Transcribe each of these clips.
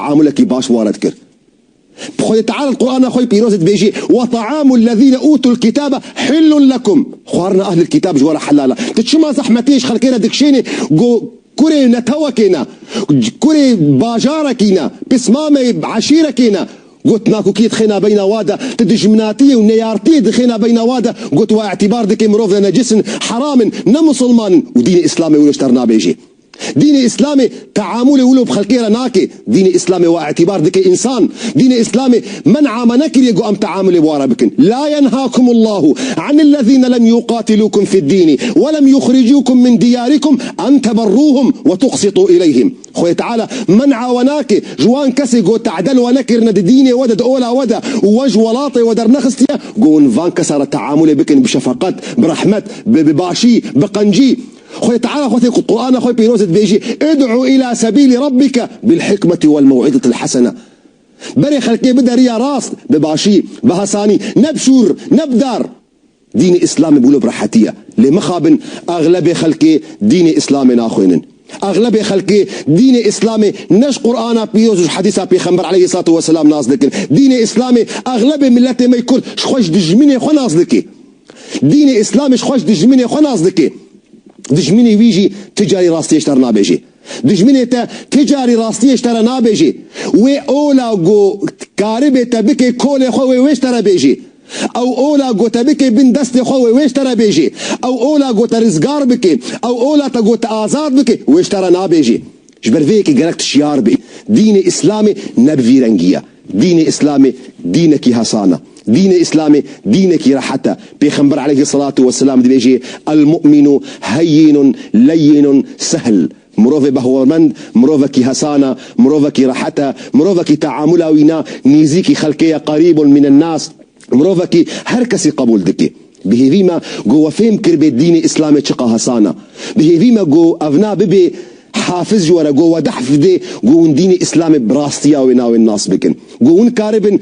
تعاملك باش وارد كر بخوي تعالى القرآن أخوي بيروزت بيجي وطعام الذين أوتوا الكتاب حل لكم خوارنا أهل الكتاب جوار حلالة تتشما زحمتيش خلقنا دكشيني كوري نتوكينا كوري باجاركينا بسمامي عشيركينا قلت ناكو كي دخينا بين وادا تدجمناتي ونيارتي دخينا بين وادا قلت واعتبار دكي مروف لنا جسن حرام نمسلمان ودين إسلامي ولشترنا بيجي دين إسلامي تعاملي ولو بخلقيرا ناكي دين إسلامي واعتبار دكي إنسان دين إسلامي منع منكر يقو أم تعاملي بوارا بكن لا ينهاكم الله عن الذين لم يقاتلوكم في الدين ولم يخرجوكم من دياركم أن تبروهم وتقسطوا إليهم خوي تعالى منع وناكي جوان كسي قو تعدل ونكر ند ديني ودد أولا ودا ووج ولاطي ودر نخستيا قو فان كسر التعامل بكن بشفقات برحمة بباشي بقنجي خوي تعالى خوي القرآن خوي بيروزت بيجي ادعو إلى سبيل ربك بالحكمة والموعظة الحسنة بري خلقي بدا ريا راس بباشي بهساني نبشور نبدار دين إسلامي بقولوا برحتية لمخابن أغلب خلقي دين إسلامي ناخوينن أغلب خلقي دين إسلامي نش قرآن بيوز حديثة بيخمبر عليه الصلاة والسلام نازلك دين إسلامي أغلب ملتي ما يكون شخوش دجميني خو نازلك دين إسلامي شخوش دجميني خو نازلك دجميني ويجي تجاري راستي اشترنا بيجي دجميني تجاري راستي اشترنا بيجي وي اولا جو كاربي تبكي كولي خوي ويشترى بيجي او اولا جو تبكي بن دستي خوي ويشترى بيجي او اولا جو ترزقار بكي او اولا تقو تازاد بكي ويشترى بيجي جبر فيكي قرقت شيار بي ديني اسلامي نبفي رنجية ديني اسلامي دينك هسانة دين إسلامي دينك رحته بيخنبر عليه الصلاة والسلام دي بيجي المؤمن هين لين سهل مروفي بهورمند مروفكي هسانة مروفكي رحته مروفكي تعامله وينا نيزيكي خلقية قريب من الناس مروفكي هركسي قبول دكي بهذيما جو فهم كربي دين إسلامي تشقى هسانة بهذيما جو أفنا ببي حافظ جورا جو ودحف دي جو دين إسلامي براستيا وينا والناس بكن جو كاربن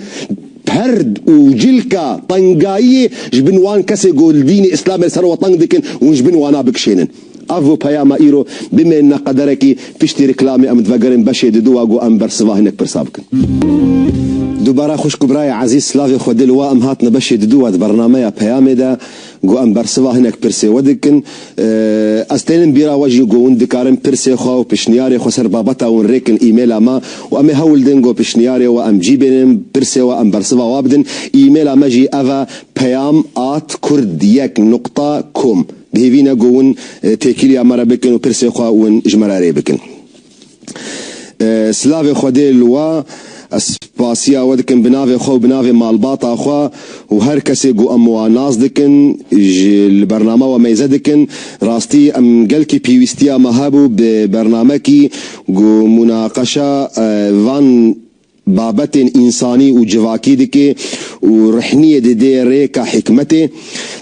هرد وجلكا طنقاية جبن وان كسي قول ديني إسلامي سروا طنقدكن ونجبن وانا بكشينن أفو بياما إيرو بما إن قدركي بيشتي ركلامي أم تفقرن بشي ددوا قو أم برسوا هناك برسابكن دوباره خوش كبراي عزيز سلافي خودل وام هاتنا بشي ددوا برنامج بيامي دا قو أم برسوا هناك برسي ودكن استين بيرا وجي قو وندكارن برسي خو بشنياري خو سر بابتا ونريكن ايميلا ما وامي هول دنگو بشنياري وام جيبن برسي وام برسوا وابدن ايميلا ماجي افا payam@kurdiyak.com بهيفينا قوون تيكيليا مرا بكن وبرسي خو ون جمراري بكن سلافي خودل و اسباسيا ودكن بنافي خو بنافي مالباطا خو وهر كسي قو اموا ناس دكن البرنامج وما يزدكن راستي ام قلكي بيوستيا مهابو ببرنامجي قو مناقشه فان بابت انساني وجواكي دكي ورحنيه دي ريكا حكمتي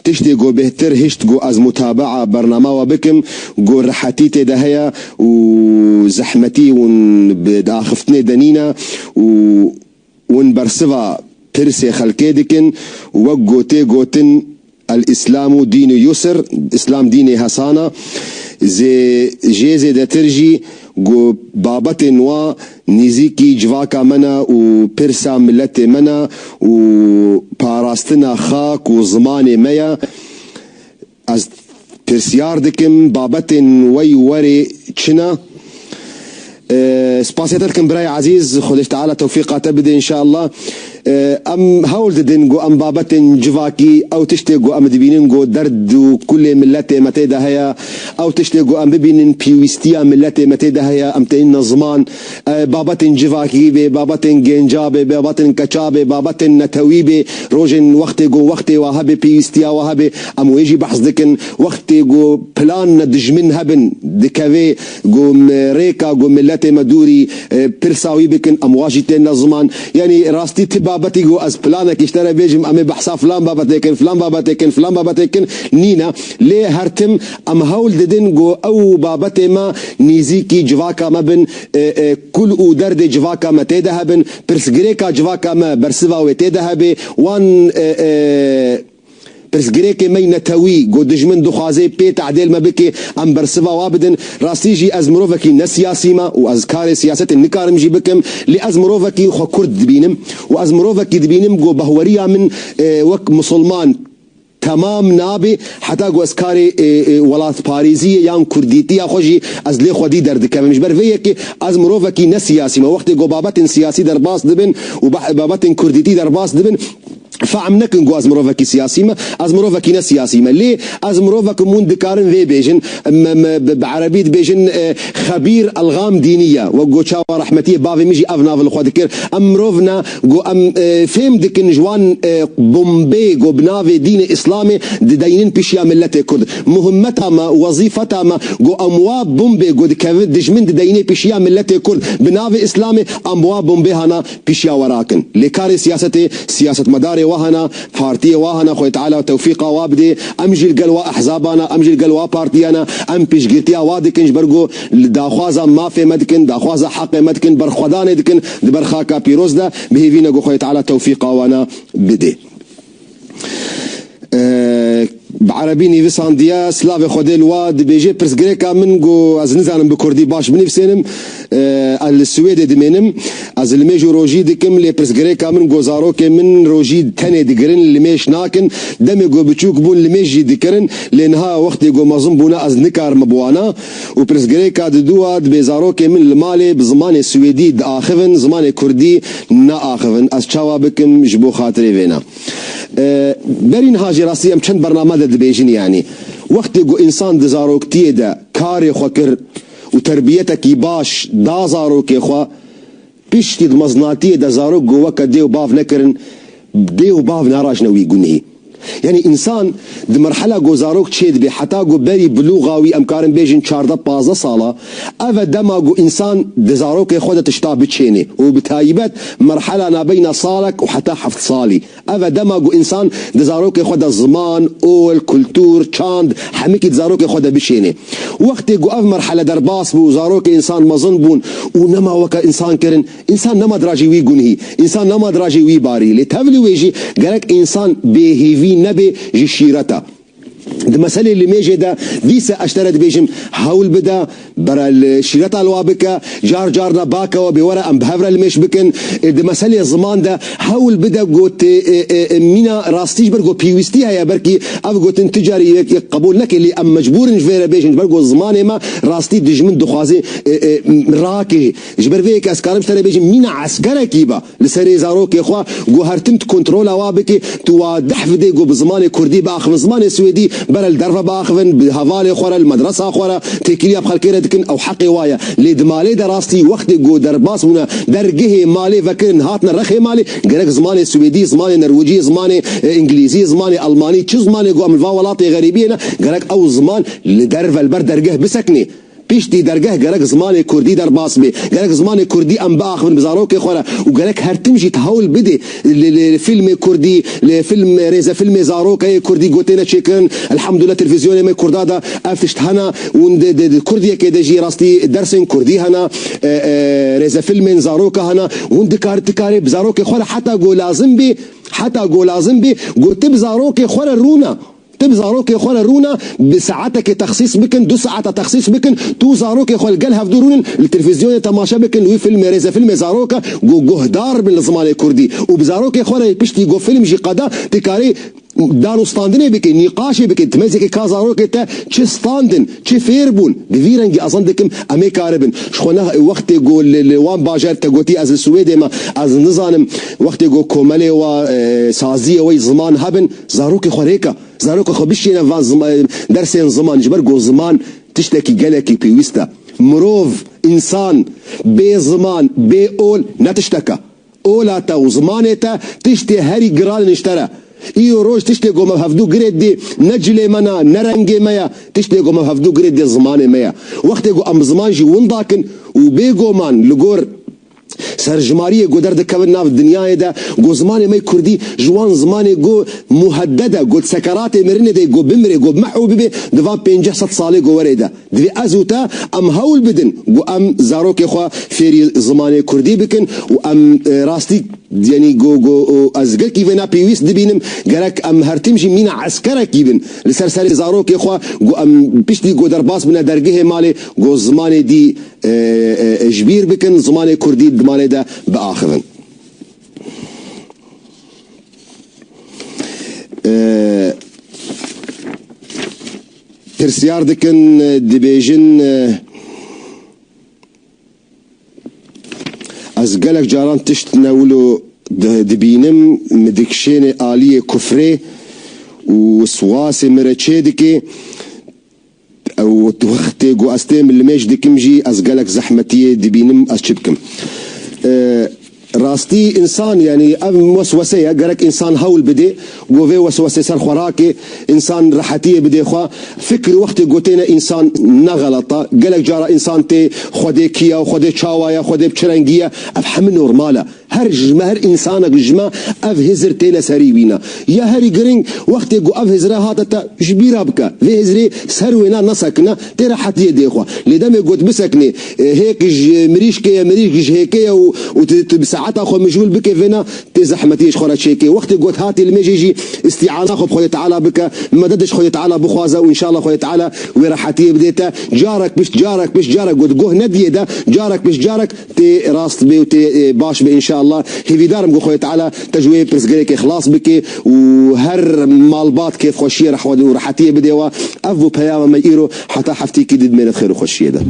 تشتي قو بهتر هشت قو از متابعه برنامج وبكم قو رحتيتي دهيا وزحمتي ون بداخفتني دنينا ون برسفا برسي خلقي دكن وقوتي قوتن الاسلام دين يسر اسلام دين حسانه زي جيزي دا ترجي قو بابت نوا نيزيكي جواكا منا و برسا ملتي منا و باراستنا خاك و زماني ميا از برسيار دكم بابت وي وري چنا سباسيتكم براي عزيز خدش تعالى توفيقا تبدي ان شاء الله ام هول دنگو ام بابتن جواكي او تشتيقو ام دبيننگو درد وكل ملتي متى دهيا او تشتيقو ام ببينن بيوستيا ملتي متى دهيا ام تين زمان بابتن جواكي بي بابتن جنجابي بابتن كچابي بابتن نتويبي روجن وقتيقو وقتي وهبي بيوستيا وهبي ام ويجي بحث دكن وقتيقو بلان دجمن هبن دكافي قو ريكا قو ملتي مدوري برساوي بكن ام واجتين زمان يعني راستي تبا بابتي جو از بلانك اشترى بيجم امي بحسا فلان بابتكن فلان بابتكن فلان بابتكن نينا ليه هرتم ام هول ددن جو او بابتي ما نيزيكي جواكا ما بن كل او درد جواكا ما تدهبن برسغريكا جواكا ما برسوا وتدهبي وان پرسگریک می نتوی گو دجمن دخوازه پی تعدیل ما بکی ام برسوا وابدن راستی جی از مروفکی نسیاسی ما و از کار سیاست نکارم جی بکم لی از مروفکی خو کرد دبینم و از مروفکی دبینم گو بهوریا من وک مسلمان تمام نابي حتى جو اسكاري ولات باريزيه يان كرديتي خوجي از لي خودي درد كم مش برفيك از مروفكي نسياسي ما وقت جو بابات سياسي درباس دبن وبابات كرديتي درباس دبن فعم نكن جو از مروفكي سياسي ما از مروفكي نسياسي ما ليه از مروفك مون دكارن في بيجن بعربي بيجن خبير الغام دينيه وجو تشاو رحمتيه بافي ميجي افناف الخوادكر امروفنا جو ام فهم دكن جوان بومبي جو بنافي دين اسلامي دينين بيشيا ملته كرد مهمتها ما وظيفتها ما جو امواب بومبي جو دجمن دينين بيشيا ملته كرد بنافي اسلامي امواب بومبي هنا بيشيا وراكن لكاري سياسه مداري وهنا بارتي وهنا خوي تعالى توفيقا وابدي امجي القلوى احزابنا امجي القلوى بارتيانا ام بيشغيتيا وادكنج برغو داخوازا ما في مدكن داخوازا حق مدكن برخدان دكن برخاكا بيروز دا بهيفينا جو خوي تعالى توفيقا وانا بدي بعربي نيفسان ديا سلاف خودي الواد بيجي برسغريكا من جو از نزانم بكردي باش بنفسنم السويد دمنم از الميجو روجي دكم لي برسغريكا من جو زاروك من روجي تاني دغرن لميش ناكن دم جو بچوك بون لميجي دكرن لانها وقت جو مازم بونا از نكار مبوانا وبرسغريكا دواد بزاروك من المالي بزمان السويدي اخفن زمان كردي نا اخفن از چاوا بكم جبو خاطري فينا برين هاجي راسيم چند برنامج دبيجن يعني وقت جو انسان دزاروكتي دا كاري خوكر وتربيتك باش دا زاروكي خو بيشتي دمزناتي دا زاروك جو وكا ديو باف نكرن ديو باف ناراج نوي قنهي يعني انسان دي مرحله جو زاروك تشيد بي حتى جو بري بلوغاوي امكارن بيجن 14 صاله اف دما جو انسان دي زاروك خود تشتا بتشيني وبتايبت مرحله ما بين صالك وحتى حفظ صالي اف دما جو انسان دي زاروك خود الزمان اول كولتور تشاند حميك زاروك خود بشيني وقت جو اف مرحله درباس بو زاروك انسان مظن بون ونما وكا انسان كرن انسان نما دراجي وي غنهي انسان نما دراجي وي باري لتفلي ويجي قالك انسان بيهيفي نبي جي شيرتا ده مسألة اللي ميجي ده فيسا اشترت بيجم هول بدا برا الشيرتا الوابكا جارنا باكا وبورا ام بهفرا الميش بكن ده مسألة الزمان ده هول بدا قوت مينا راستيج برقو بيوستي هيا بركي اف قوت تجاري قبول لك اللي ام مجبور نجفيرا بيجن برقو الزمان ما راستي دجمن دخوازي راكي جبر فيك اسكارم اشتري بيجم مينا عسكرة كيبا لسري زاروك يا اخوا قو هرتمت كنترول وابكي تو دحفدي قو بزمان كردي باخ زمان سويدي برا الدرفه باخفن بهفالي خورا المدرسه خورا تكليا بخل كيرا دكن او حقي وايا لي دمالي دراستي وقت جو درباس هنا درجه مالي فكرن هاتنا رخي مالي قالك زماني سويدي زماني نرويجي زماني انجليزي زماني الماني تشو زماني جو من فاولاتي غريبين قالك او زمان لدرفه البرد درجه بسكني بيشتي درجه قالك زماني كردي درباس بي قالك زماني كردي ام باخ من بزاروك خورا وقالك هرتمشي تحول بدي لفيلم كردي لفيلم ريزا فيلم زاروك كردي قوتينا تشيكن الحمد لله تلفزيوني ما كردادا افتشت هنا وند كرديه كده جي راستي درسن كردي هنا ريزا فيلم زاروك هنا وند كارتكاري بزاروك خورا حتى جو لازم بي قلت بزاروك خورا رونا تبزاروك يا خوال رونا بساعتك تخصيص بكن 2 ساعات تخصيص بكن تو زاروك يا خوال قالها في دورون التلفزيون تماشا بكن وي فيلم ريزا فيلم زاروك جو هدار بالزمان الكردي وبزاروك يا خوال بيشتي جو فيلم جي قدا تكاري دارو ستاندني بكن نقاشي بكن تمزك كازاروك تا تشي ستاندن تشي فيربون بفيرنجي اظن دكم امي كاربن شخونا وقت جو وان باجر تغوتي از السويد ما از نظام وقت جو كومالي و سازيه وي زمان هبن زاروك خوريكا زاروك خو بشينا فان درسين زمان جبر جو زمان تشتكي قالكي بيوستا مروف انسان بي زمان بي اول نتشتكى اولاتا وزمانتا تشتي هري قرال نشترى ايو روج تشتي قوم هفدو قريد دي نجلي منا نرنجي ميا تشتي قوم هفدو قريد دي زماني ميا وقت يقو ام زمان جي ونداكن وبيقو مان لقور سرجماريه جو درد كبرنا في الدنيا ده جو زماني ماي كردي جوان زماني جو مهدده جو سكرات مرنه دي جو بمري جو محو ببي دفا 5 صالي جو وريده دي ازوتا ام هول بدن جو ام زاروك يا خو فيري زماني كردي بكن وام راستي يعني جو ازگل کی ونا پیویس دبینم گرک ام هرتمجی مینا عسکر کیبن لسرسر زارو کی خو گو ام پشتی گو درباس بنا درگه مال گو زمان دی اجبیر بکن زمان کردی دمانه ده باخذن پرسیار دکن دبیجن از گلک جاران تشت نولو دبینم مدکشین آلیه کفره و سواس مرچه دکی او وقت گو استیم الميش دکمجی از گلک زحمتیه دبینم از چبکم راستي انسان يعني وسوسه قالك انسان هول بدي وفي وسوسه سر خوراكي انسان راحتيه بدي خو فكر وقت قوتينا انسان نغلطه قالك جارا انسان تي خدي كيا وخدي تشاوايا خدي بشرنجيه افهم نورماله هر انسانك جما اف هزر تيلا سريبينا يا هري جرين وقت جو اف هزرا هاتتا جبيرا بكا في هزري سروينا نسكنا تي راحتيه دي خو لدم قلت مسكني هيك مريش هيك وساعتها خو مشغول بك فينا تزحمتيش خورا شيكي وقت قلت هاتي المجيجي استعانه خو بخويا تعالى بك مددش خويا تعالى بخوازه وان شاء الله خويا تعالى وراحتيه بديتا جارك مش جارك قلت جوه نديه ده جارك مش جارك تي راست بي وتي باش بي ان شاء الله هي دارم خويا تعالى تجويب برزقلك اخلاص بك وهر مالبات كيف خوشيه راح وراحتيه بديوا افو بياما ما ييرو حتى حفتي كيد من الخير وخوشيه ده